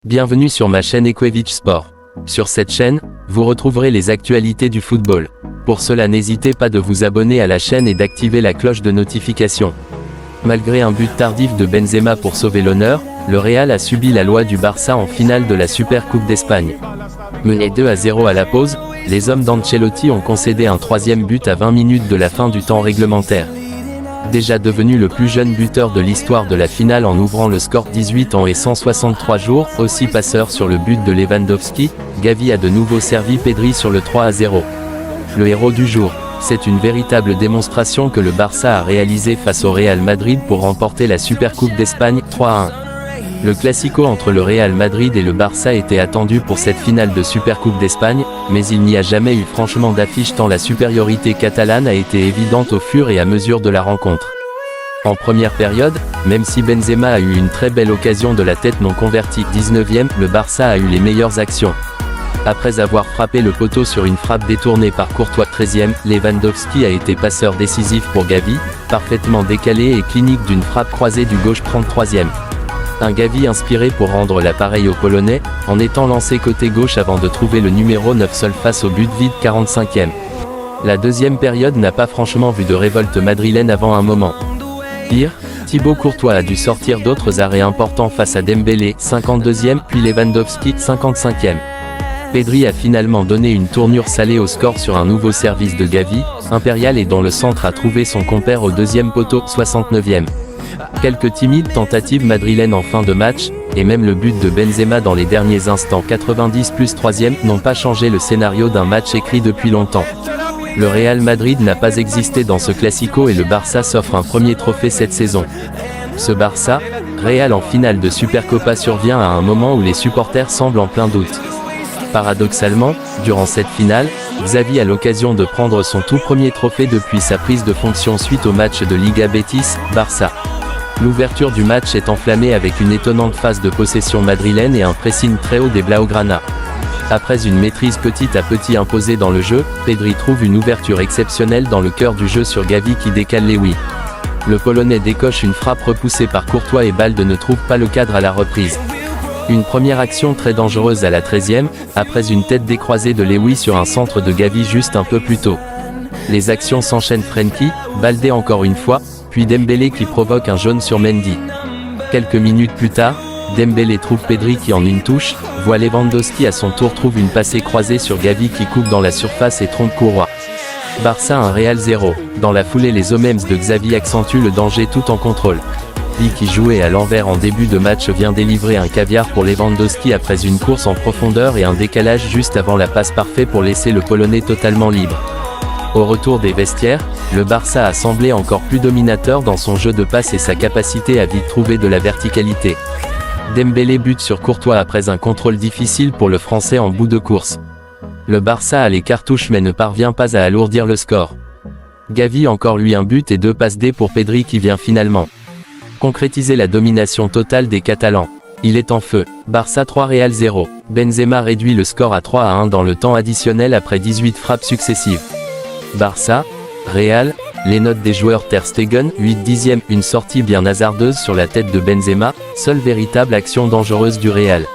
Bienvenue sur ma chaîne Equevich Sport. Sur cette chaîne, vous retrouverez les actualités du football. Pour cela, n'hésitez pas de vous abonner à la chaîne et d'activer la cloche de notification. Malgré un but tardif de Benzema pour sauver l'honneur, le Real a subi la loi du Barça en finale de la Supercoupe d'Espagne. Menés 2-0 à la pause, les hommes d'Ancelotti ont concédé un troisième but à 20 minutes de la fin du temps réglementaire. Déjà devenu le plus jeune buteur de l'histoire de la finale en ouvrant le score 18 ans et 163 jours, aussi passeur sur le but de Lewandowski, Gavi a de nouveau servi Pedri sur le 3-0. Le héros du jour, c'est une véritable démonstration que le Barça a réalisée face au Real Madrid pour remporter la Supercoupe d'Espagne, 3-1. Le classico entre le Real Madrid et le Barça était attendu pour cette finale de Supercoupe d'Espagne, mais il n'y a jamais eu franchement d'affiche tant la supériorité catalane a été évidente au fur et à mesure de la rencontre. En première période, même si Benzema a eu une très belle occasion de la tête non convertie, 19e, le Barça a eu les meilleures actions. Après avoir frappé le poteau sur une frappe détournée par Courtois, 13e, Lewandowski a été passeur décisif pour Gavi, parfaitement décalé et clinique d'une frappe croisée du gauche, 33e. Un Gavi inspiré pour rendre l'appareil aux Polonais, en étant lancé côté gauche avant de trouver le numéro 9 seul face au but vide, 45e. La deuxième période n'a pas franchement vu de révolte madrilène avant un moment. Pire, Thibaut Courtois a dû sortir d'autres arrêts importants face à Dembélé, 52e, puis Lewandowski, 55e. Pedri a finalement donné une tournure salée au score sur un nouveau service de Gavi, impérial et dont le centre a trouvé son compère au deuxième poteau, 69e. Quelques timides tentatives madrilènes en fin de match, et même le but de Benzema dans les derniers instants 90 plus 3e, n'ont pas changé le scénario d'un match écrit depuis longtemps. Le Real Madrid n'a pas existé dans ce classico et le Barça s'offre un premier trophée cette saison. Ce Barça, Real en finale de Supercopa survient à un moment où les supporters semblent en plein doute. Paradoxalement, durant cette finale, Xavi a l'occasion de prendre son tout premier trophée depuis sa prise de fonction suite au match de Liga Betis-Barça. L'ouverture du match est enflammée avec une étonnante phase de possession madrilène et un pressing très haut des Blaugrana. Après une maîtrise petit à petit imposée dans le jeu, Pedri trouve une ouverture exceptionnelle dans le cœur du jeu sur Gavi qui décale Lewy. Le Polonais décoche une frappe repoussée par Courtois et Balde ne trouve pas le cadre à la reprise. Une première action très dangereuse à la 13e, après une tête décroisée de Lewy sur un centre de Gavi juste un peu plus tôt. Les actions s'enchaînent, Frenkie, Balde encore une fois, puis Dembélé qui provoque un jaune sur Mendy. Quelques minutes plus tard, Dembélé trouve Pedri qui en une touche, voit Lewandowski à son tour trouve une passée croisée sur Gavi qui coupe dans la surface et trompe Courtois. Barça 1 Real 0. Dans la foulée, les hommes de Xavi accentuent le danger tout en contrôle. Lui qui jouait à l'envers en début de match vient délivrer un caviar pour Lewandowski après une course en profondeur et un décalage juste avant la passe parfait pour laisser le Polonais totalement libre. Au retour des vestiaires, le Barça a semblé encore plus dominateur dans son jeu de passe et sa capacité à vite trouver de la verticalité. Dembélé bute sur Courtois après un contrôle difficile pour le Français en bout de course. Le Barça a les cartouches mais ne parvient pas à alourdir le score. Gavi encore lui un but et 2 passes D pour Pedri qui vient finalement concrétiser la domination totale des Catalans. Il est en feu. Barça 3 Real 0. Benzema réduit le score à 3-1 dans le temps additionnel après 18 frappes successives. Barça, Real, les notes des joueurs: Ter Stegen, 8/10, une sortie bien hasardeuse sur la tête de Benzema, seule véritable action dangereuse du Real.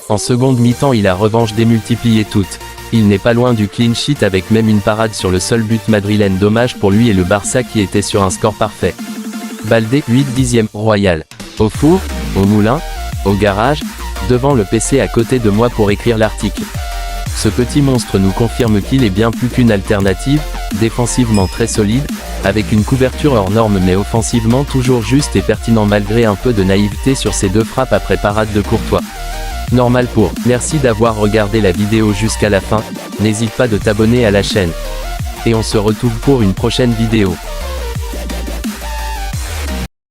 En seconde mi-temps, il a revanche démultiplié toutes. Il n'est pas loin du clean sheet avec même une parade sur le seul but madrilène, dommage pour lui et le Barça qui était sur un score parfait. Balde, 8/10, Royal. Au four, au moulin, au garage, devant le PC à côté de moi pour écrire l'article. Ce petit monstre nous confirme qu'il est bien plus qu'une alternative, défensivement très solide, avec une couverture hors norme mais offensivement toujours juste et pertinent malgré un peu de naïveté sur ses 2 frappes après parade de Courtois. Normal pour. Merci d'avoir regardé la vidéo jusqu'à la fin, n'hésite pas de t'abonner à la chaîne. Et on se retrouve pour une prochaine vidéo.